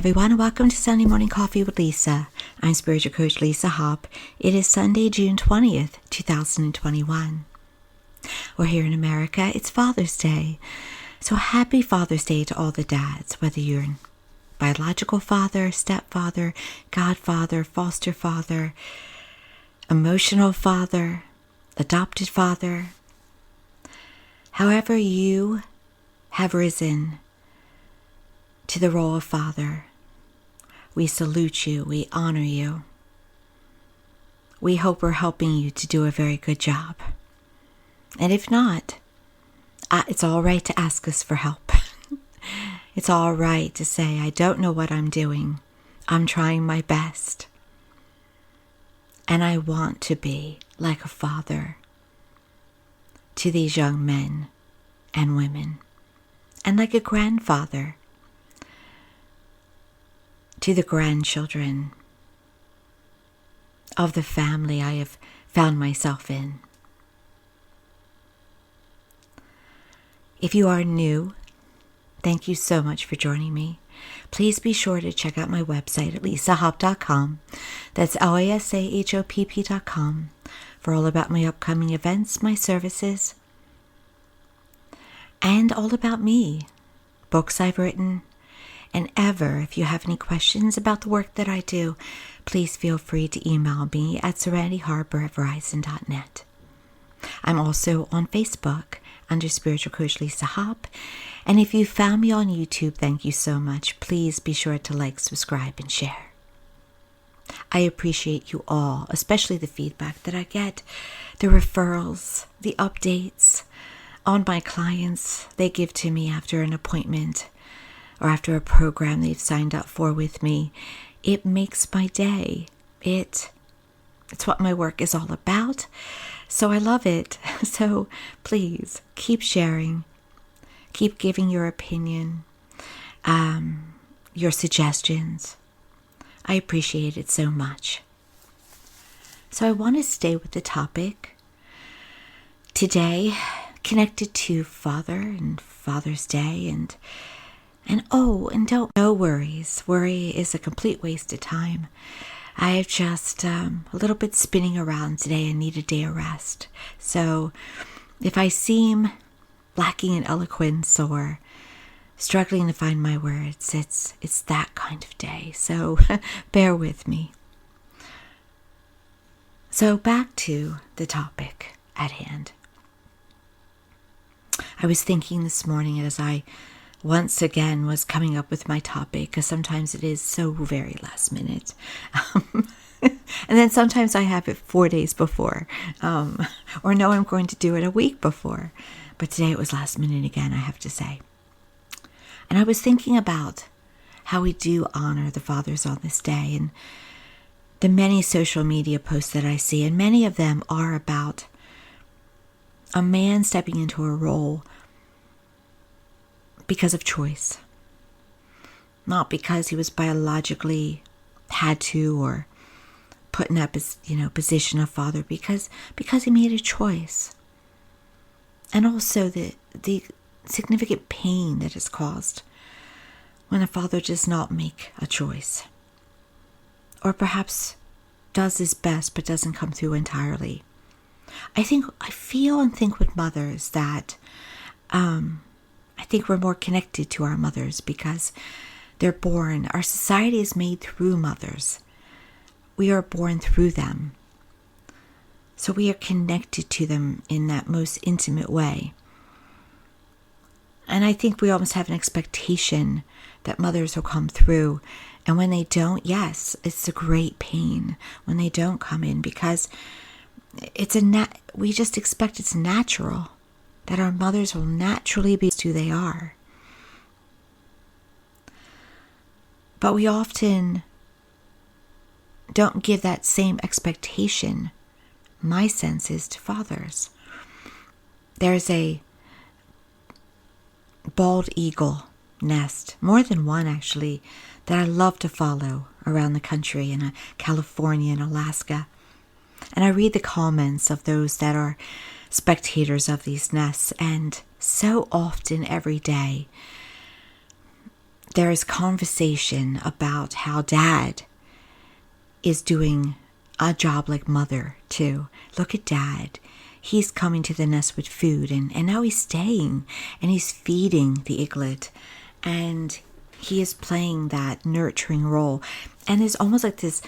everyone. Welcome to Sunday Morning Coffee with Lisa. I'm Spiritual Coach Lisa Hopp. It is Sunday, June 20th, 2021. We're here in America. It's Father's Day. So happy Father's Day to all the dads, whether you're a biological father, stepfather, godfather, foster father, emotional father, adopted father. However you have risen to the role of father, we salute you, we honor you. We hope we're helping you to do a very good job. And if not, it's all right to ask us for help. It's all right to say, I don't know what I'm doing. I'm trying my best. And I want to be like a father to these young men and women, and like a grandfather to the grandchildren of the family I have found myself in. If you are new, thank you so much for joining me. Please be sure to check out my website at lisahopp.com. That's lisahopp.com for all about my upcoming events, my services, and all about me, books I've written. And ever, if you have any questions about the work that I do, please feel free to email me at serenityharbor@verizon.net. I'm also on Facebook under Spiritual Coach Lisa Hopp. And if you found me on YouTube, thank you so much. Please be sure to like, subscribe, and share. I appreciate you all, especially the feedback that I get, the referrals, the updates on my clients they give to me after an appointment or after a program they've signed up for with me. It makes my day. It's what my work is all about. So I love it. So please keep sharing. Keep giving your opinion, your suggestions. I appreciate it so much. So I want to stay with the topic today, connected to Father and Father's Day, and no worries. Worry is a complete waste of time. I have just a little bit spinning around today and need a day of rest. So if I seem lacking in eloquence or struggling to find my words, it's that kind of day. So bear with me. So back to the topic at hand. I was thinking this morning as I once again was coming up with my topic, because sometimes it is so very last minute. And then sometimes I have it 4 days before, or know I'm going to do it a week before. But today it was last minute again, I have to say. And I was thinking about how we do honor the fathers on this day, and the many social media posts that I see, and many of them are about a man stepping into a role because of choice, not because he was biologically had to or put in that position of father, because he made a choice, and also the significant pain that is caused when a father does not make a choice, or perhaps does his best but doesn't come through entirely. I feel and think with mothers that I think we're more connected to our mothers because they're born. Our society is made through mothers. We are born through them. So we are connected to them in that most intimate way. And I think we almost have an expectation that mothers will come through. And when they don't, yes, it's a great pain when they don't come in, because we just expect it's natural that our mothers will naturally be who they are. But we often don't give that same expectation, my sense is, to fathers. There's a bald eagle nest, more than one actually, that I love to follow around the country in California and Alaska. And I read the comments of those that are spectators of these nests, and so often every day there is conversation about how dad is doing a job like mother too. Look at dad. He's coming to the nest with food, and now he's staying and he's feeding the eaglet, and he is playing that nurturing role. And there's almost like this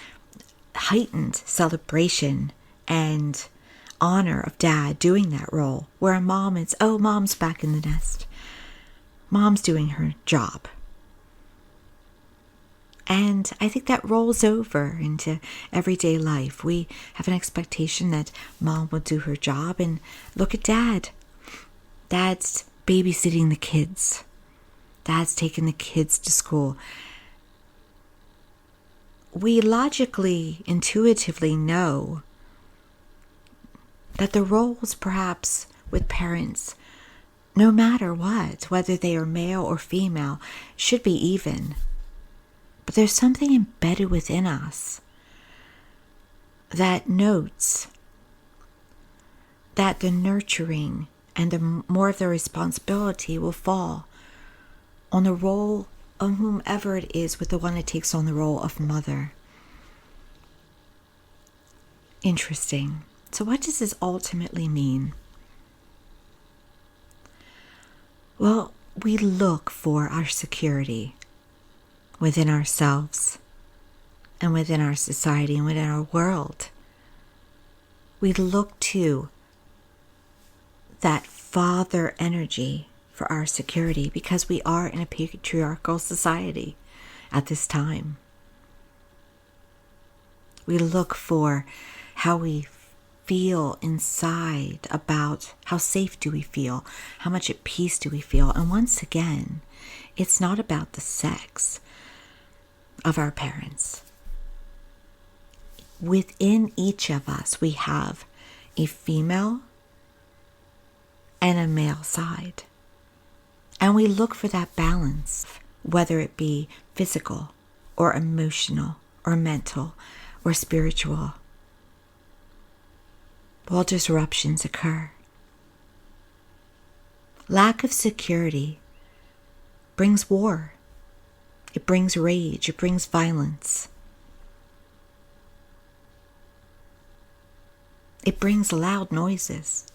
heightened celebration and honor of dad doing that role, where a mom is, oh, mom's back in the nest. Mom's doing her job. And I think that rolls over into everyday life. We have an expectation that mom will do her job, and look at dad. Dad's babysitting the kids. Dad's taking the kids to school. We logically, intuitively know that the roles perhaps with parents, no matter what, whether they are male or female, should be even. But there's something embedded within us that notes that the nurturing and the more of the responsibility will fall on the role of whomever it is, with the one that takes on the role of mother. Interesting. So what does this ultimately mean? Well, we look for our security within ourselves and within our society and within our world. We look to that father energy for our security because we are in a patriarchal society at this time. We look for how we feel inside, about how safe do we feel, how much at peace do we feel. And once again, it's not about the sex of our parents. Within each of us, we have a female and a male side. And we look for that balance, whether it be physical or emotional or mental or spiritual. While disruptions occur. Lack of security brings war. It brings rage. It brings violence. It brings loud noises.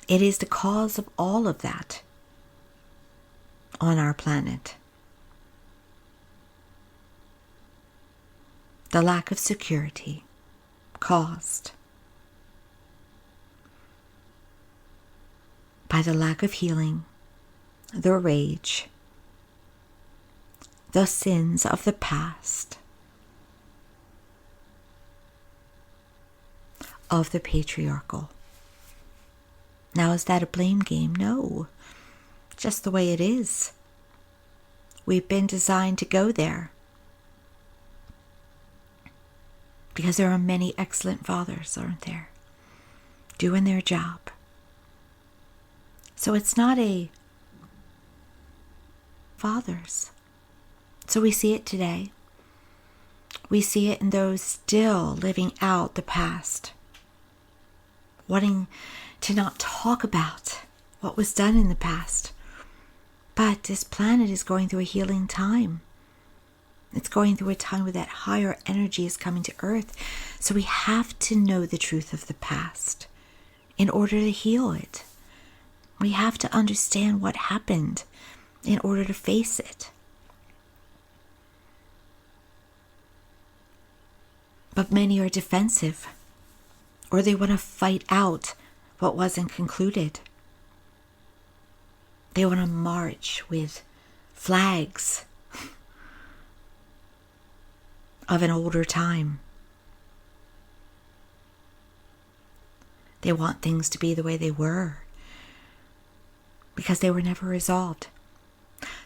It is the cause of all of that on our planet. The lack of security caused by the lack of healing, the rage, the sins of the past, of the patriarchal. Now, is that a blame game? No, just the way it is. We've been designed to go there because there are many excellent fathers, aren't there, doing their job. So it's not a fathers. So we see it today. We see it in those still living out the past, wanting to not talk about what was done in the past. But this planet is going through a healing time. It's going through a time where that higher energy is coming to Earth. So we have to know the truth of the past in order to heal it. We have to understand what happened in order to face it. But many are defensive, or they want to fight out what wasn't concluded. They want to march with flags of an older time. They want things to be the way they were because they were never resolved.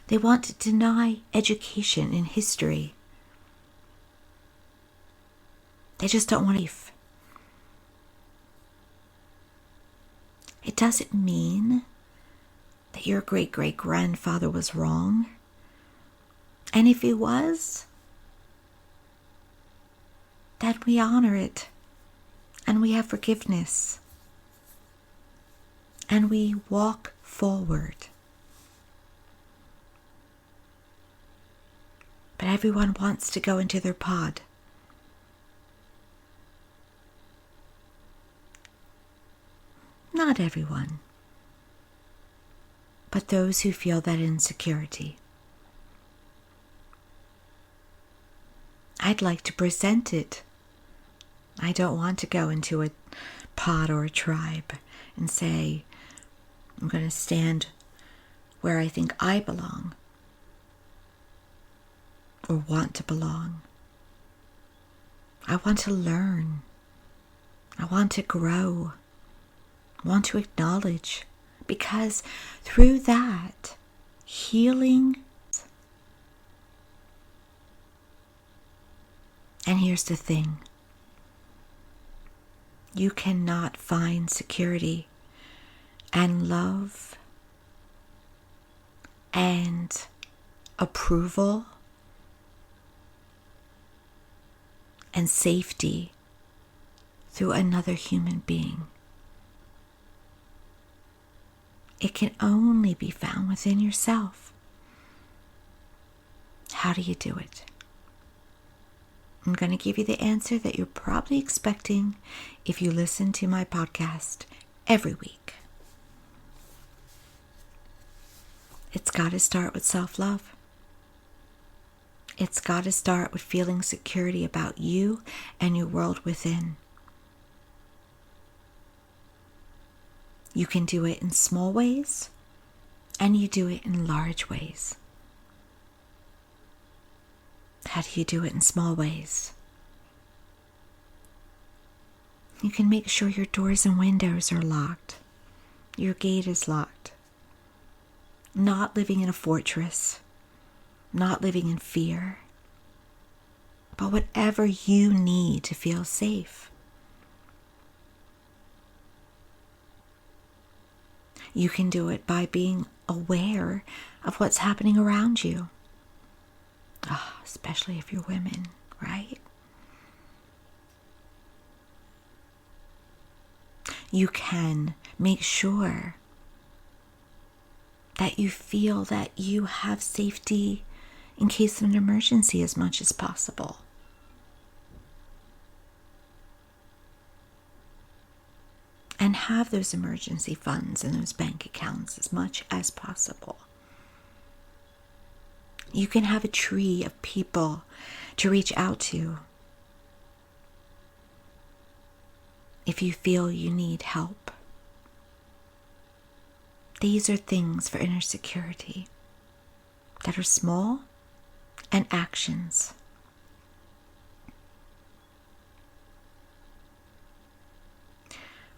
They want to deny education and history. They just don't want life. It doesn't mean that your great-great-grandfather was wrong. And if he was, that we honor it and we have forgiveness and we walk forward everyone wants to go into their pod. Not everyone, but those who feel that insecurity. I'd like to present it. I don't want to go into a pod or a tribe and say, I'm going to stand where I think I belong or want to belong. I want to learn. I want to grow. I want to acknowledge, because through that, healing. And here's the thing. You cannot find security and love and approval and safety through another human being. It can only be found within yourself. How do you do it? I'm going to give you the answer that you're probably expecting if you listen to my podcast every week. It's got to start with self-love. It's got to start with feeling security about you and your world within. You can do it in small ways, and you do it in large ways. How do you do it in small ways? You can make sure your doors and windows are locked. Your gate is locked. Not living in a fortress. Not living in fear. But whatever you need to feel safe. You can do it by being aware of what's happening around you. Especially if you're women, right? You can make sure that you feel that you have safety in case of an emergency as much as possible. And have those emergency funds in those bank accounts as much as possible. You can have a tree of people to reach out to if you feel you need help. These are things for inner security that are small and actions.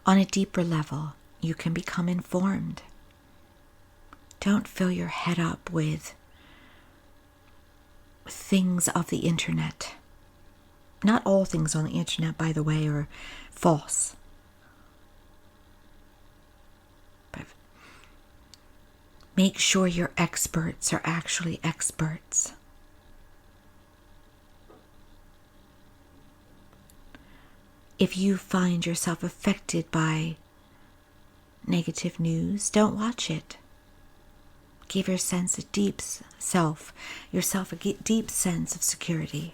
On a deeper level, you can become informed. Don't fill your head up with things of the internet. Not all things on the internet, by the way, are false. But make sure your experts are actually experts. If you find yourself affected by negative news, don't watch it. Give yourself a deep sense of security.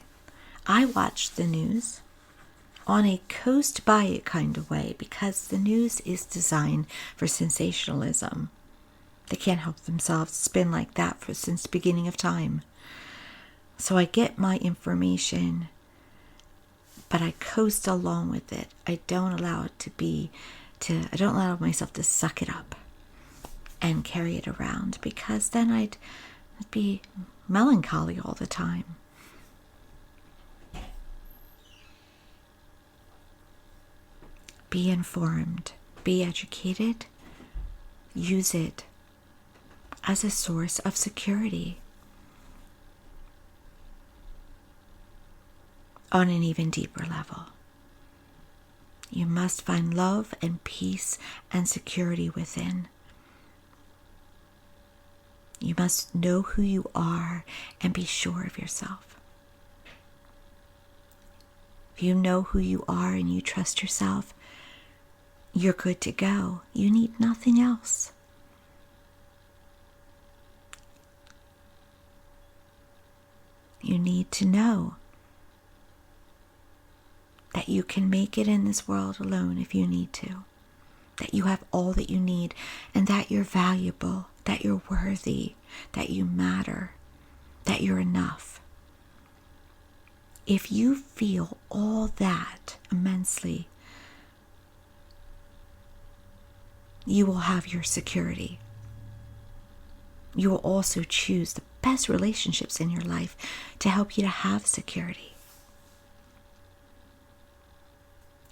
I watch the news on a coast by it kind of way because the news is designed for sensationalism. They can't help themselves. It's been like that since the beginning of time. So I get my information, but I coast along with it. I don't allow myself to suck it up and carry it around, because then I'd be melancholy all the time. Be informed, be educated, use it as a source of security. On an even deeper level, you must find love and peace and security within. You must know who you are and be sure of yourself. If you know who you are and you trust yourself, you're good to go. You need nothing else. You need to know that you can make it in this world alone if you need to, that you have all that you need, and that you're valuable, that you're worthy, that you matter, that you're enough. If you feel all that immensely, you will have your security. You will also choose the best relationships in your life to help you to have security.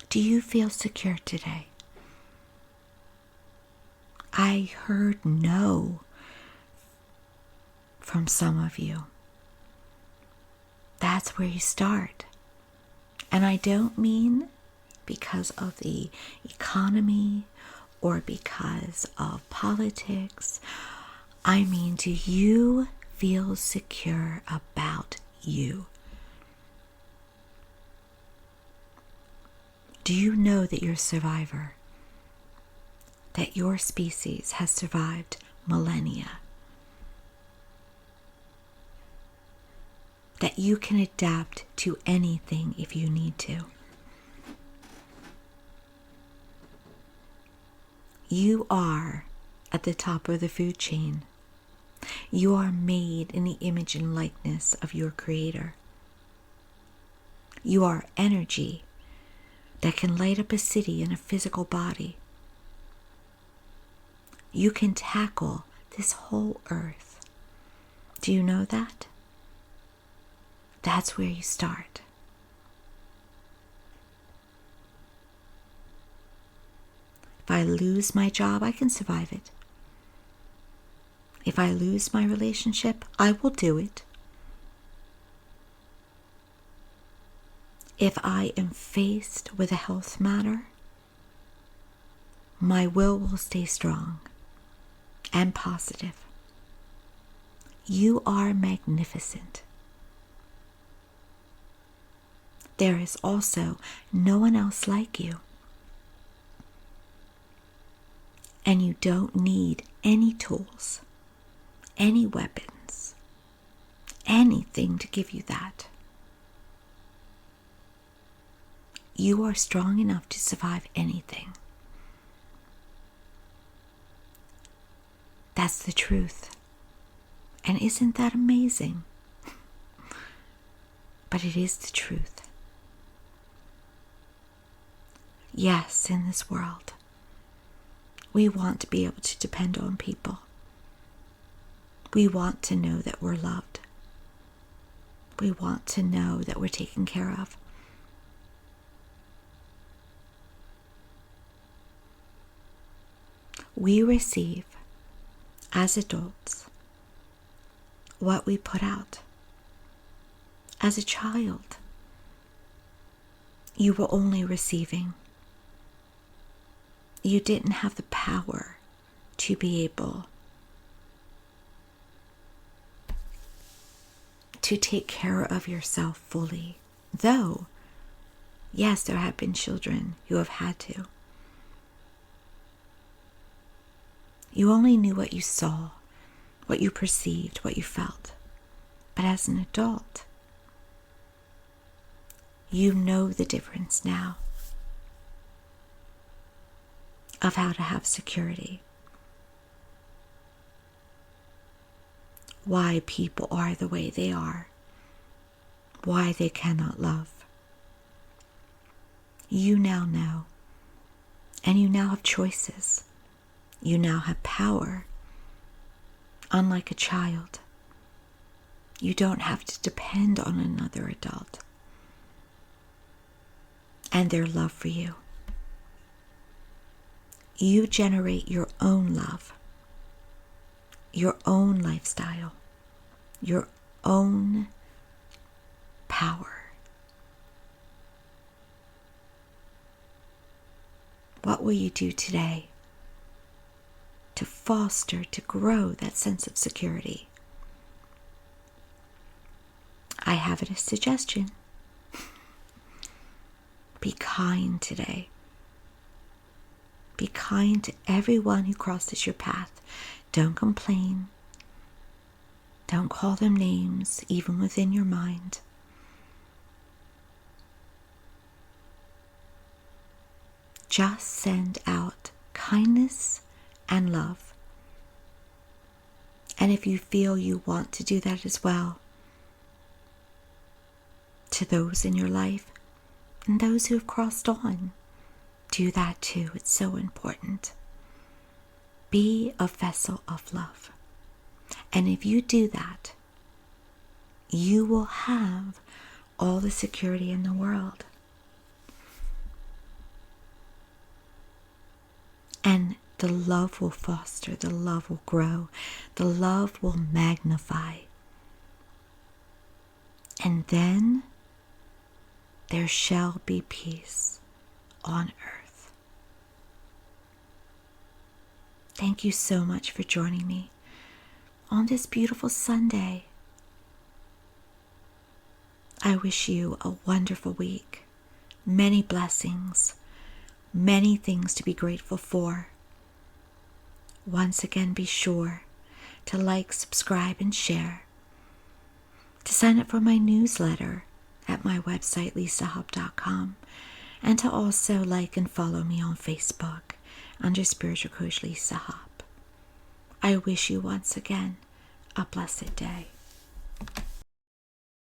Do you feel secure today? I heard no from some of you. That's where you start. And I don't mean because of the economy or because of politics. I mean, do you feel secure about you? Do you know that you're a survivor? That your species has survived millennia? That you can adapt to anything if you need to? You are at the top of the food chain. You are made in the image and likeness of your Creator. You are energy that can light up a city in a physical body. You can tackle this whole earth. Do you know that? That's where you start. If I lose my job, I can survive it. If I lose my relationship, I will do it. If I am faced with a health matter, my will stay strong and positive. You are magnificent. There is also no one else like you. And you don't need any tools, any weapons, anything to give you that. You are strong enough to survive anything. That's the truth. And isn't that amazing? But it is the truth. Yes, in this world, we want to be able to depend on people. We want to know that we're loved. We want to know that we're taken care of. We receive, as adults, what we put out. As a child, you were only receiving. You didn't have the power to be able to take care of yourself fully. Though, yes, there have been children who have had to. You only knew what you saw, what you perceived, what you felt. But as an adult, you know the difference now of how to have security. Why people are the way they are. Why they cannot love. You now know. And you now have choices. You now have power. Unlike a child, you don't have to depend on another adult and their love for you. You generate your own love, your own lifestyle, your own power. What will you do today to foster, to grow that sense of security? I have a suggestion. Be kind today. Be kind to everyone who crosses your path. Don't complain. Don't call them names, even within your mind. Just send out kindness and love. And if you feel you want to do that as well, to those in your life and those who have crossed on, do that too. It's so important. Be a vessel of love. And if you do that, you will have all the security in the world. And the love will foster, the love will grow, the love will magnify. And then there shall be peace on earth. Thank you so much for joining me on this beautiful Sunday. I wish you a wonderful week, many blessings, many things to be grateful for. Once again, be sure to like, subscribe, and share. To sign up for my newsletter at my website, lisahub.com, and to also like and follow me on Facebook under Spiritual Coach Lisa Hub. I wish you once again a blessed day.